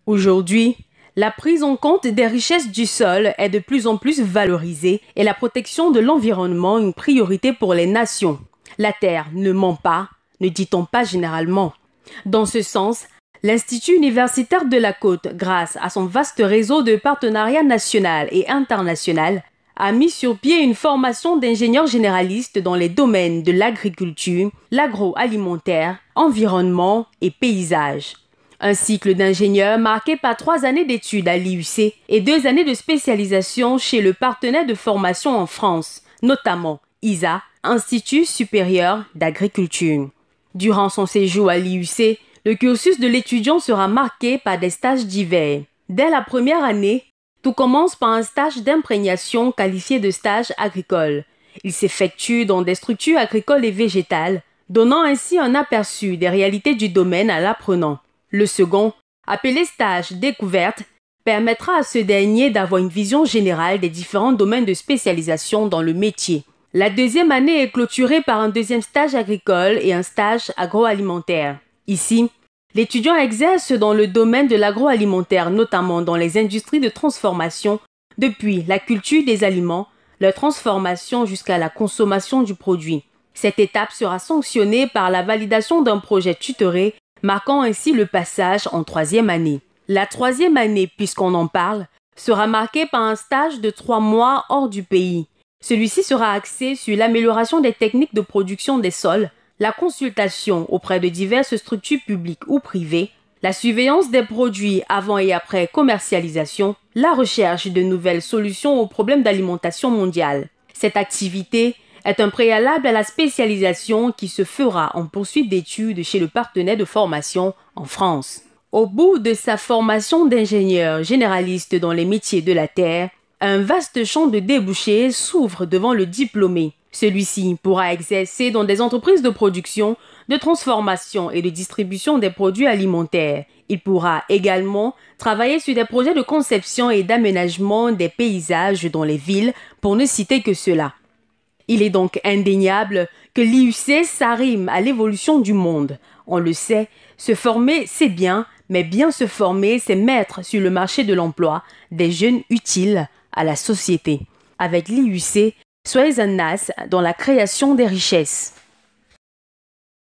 Aujourd'hui, la prise en compte des richesses du sol est de plus en plus valorisée et la protection de l'environnement une priorité pour les nations. La terre ne ment pas, ne dit-on pas généralement. Dans ce sens, l'Institut universitaire de la Côte, grâce à son vaste réseau de partenariats national et international, a mis sur pied une formation d'ingénieurs généralistes dans les domaines de l'agriculture, l'agroalimentaire, environnement et paysage. Un cycle d'ingénieurs marqué par 3 années d'études à l'IUC et 2 années de spécialisation chez le partenaire de formation en France, notamment ISA, Institut supérieur d'agriculture. Durant son séjour à l'IUC, le cursus de l'étudiant sera marqué par des stages divers. Dès la première année, tout commence par un stage d'imprégnation qualifié de stage agricole. Il s'effectue dans des structures agricoles et végétales, donnant ainsi un aperçu des réalités du domaine à l'apprenant. Le second, appelé stage découverte, permettra à ce dernier d'avoir une vision générale des différents domaines de spécialisation dans le métier. La deuxième année est clôturée par un deuxième stage agricole et un stage agroalimentaire. Ici, l'étudiant exerce dans le domaine de l'agroalimentaire, notamment dans les industries de transformation, depuis la culture des aliments, leur transformation jusqu'à la consommation du produit. Cette étape sera sanctionnée par la validation d'un projet tutoré, marquant ainsi le passage en 3e année. La 3e année, puisqu'on en parle, sera marquée par un stage de 3 mois hors du pays. Celui-ci sera axé sur l'amélioration des techniques de production des sols, la consultation auprès de diverses structures publiques ou privées, la surveillance des produits avant et après commercialisation, la recherche de nouvelles solutions aux problèmes d'alimentation mondiale. Cette activité est un préalable à la spécialisation qui se fera en poursuite d'études chez le partenaire de formation en France. Au bout de sa formation d'ingénieur généraliste dans les métiers de la terre, un vaste champ de débouchés s'ouvre devant le diplômé. Celui-ci pourra exercer dans des entreprises de production, de transformation et de distribution des produits alimentaires. Il pourra également travailler sur des projets de conception et d'aménagement des paysages dans les villes, pour ne citer que cela. Il est donc indéniable que l'IUC s'arrime à l'évolution du monde. On le sait, se former c'est bien, mais bien se former c'est mettre sur le marché de l'emploi des jeunes utiles à la société. Avec l'IUC, soyez un as dans la création des richesses.